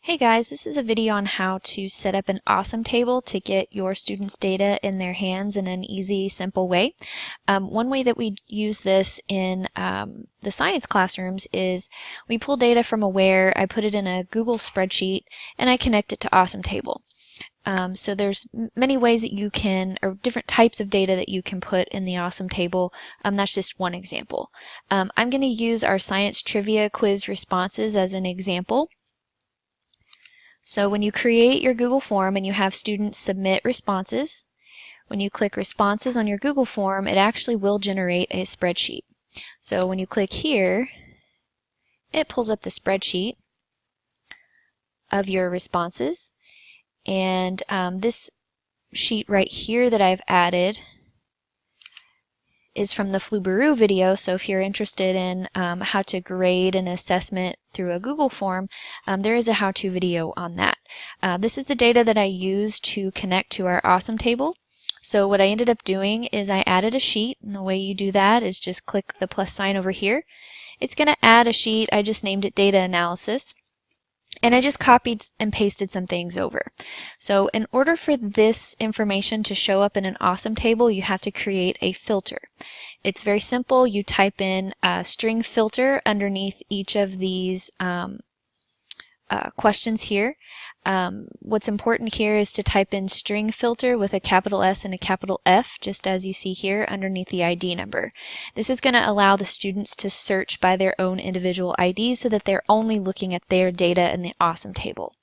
Hey guys, this is a video on how to set up an awesome table to get your students' data in their hands in an easy, simple way. One way that we use this in the science classrooms is we pull data from Aware, I put it in a Google spreadsheet, and I connect it to Awesome Table. So there's many ways that you can, or different types of data that you can put in the Awesome Table. That's just one example. I'm going to use our science trivia quiz responses as an example. So when you create your Google form and you have students submit responses, when you click responses on your Google form, it actually will generate a spreadsheet. So when you click here, it pulls up the spreadsheet of your responses. And this sheet right here that I've added is from the Flubaroo video, so if you're interested in how to grade an assessment through a Google form, there is a how-to video on that. This is the data that I used to connect to our Awesome Table. So what I ended up doing is I added a sheet, and the way you do that is just click the plus sign over here. It's going to add a sheet. I just named it Data Analysis. And I just copied and pasted some things over. So in order for this information to show up in an Awesome Table, you have to create a filter. It's very simple. You type in a string filter underneath each of these questions here. What's important here is to type in string filter with a capital S and a capital F, just as you see here underneath the ID number. This is going to allow the students to search by their own individual IDs so that they're only looking at their data in the Awesome Table.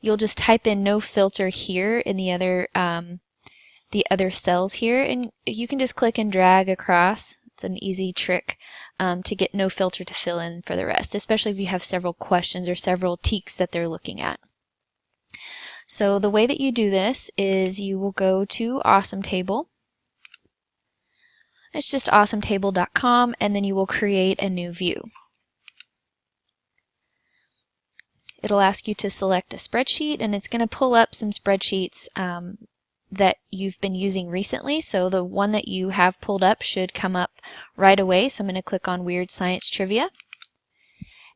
You'll just type in no filter here in the other cells here, and you can just click and drag across. It's an easy trick to get no filter to fill in for the rest, especially if you have several questions or several TEKs that they're looking at. So the way that you do this is you will go to Awesome Table. It's just awesometable.com, and then you will create a new view. It'll ask you to select a spreadsheet, and it's going to pull up some spreadsheets that you've been using recently. So the one that you have pulled up should come up right away. So I'm going to click on Weird Science Trivia.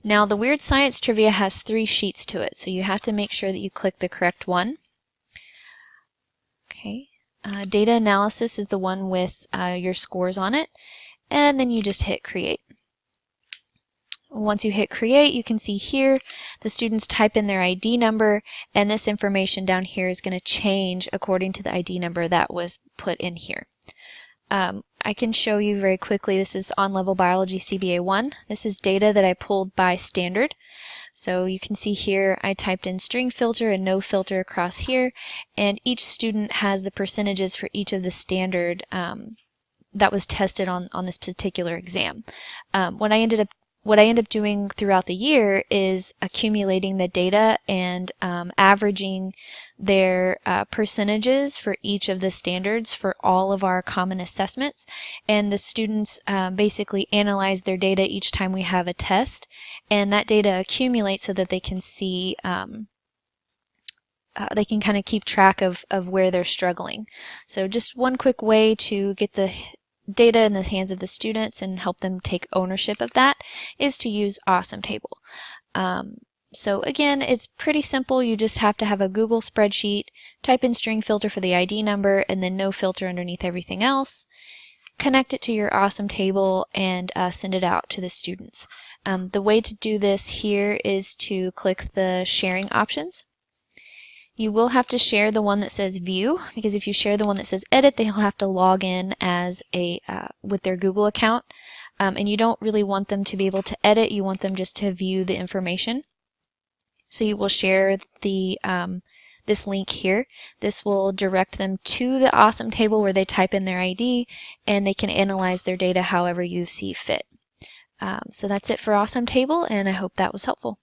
Now the Weird Science Trivia has 3 sheets to it, so you have to make sure that you click the correct one. Okay. Data Analysis is the one with your scores on it, and then you just hit Create. Once you hit Create, you can see here the students type in their ID number, and this information down here is going to change according to the ID number that was put in here. I can show you very quickly. This is On-Level Biology CBA 1. This is data that I pulled by standard. So you can see here I typed in string filter and no filter across here, and each student has the percentages for each of the standard that was tested on this particular exam. What I end up doing throughout the year is accumulating the data and averaging their percentages for each of the standards for all of our common assessments. And the students basically analyze their data each time we have a test, and that data accumulates so that they can see they can kind of keep track of where they're struggling. So just one quick way to get the data in the hands of the students and help them take ownership of that is to use Awesome Table. So again, it's pretty simple. You just have to have a Google spreadsheet, type in string filter for the ID number, and then no filter underneath everything else. Connect it to your Awesome Table and send it out to the students. The way to do this here is to click the sharing options. You will have to share the one that says View, because if you share the one that says Edit, they'll have to log in as with their Google account. And you don't really want them to be able to edit. You want them just to view the information. So you will share the this link here. This will direct them to the Awesome Table where they type in their ID, and they can analyze their data however you see fit. So that's it for Awesome Table, and I hope that was helpful.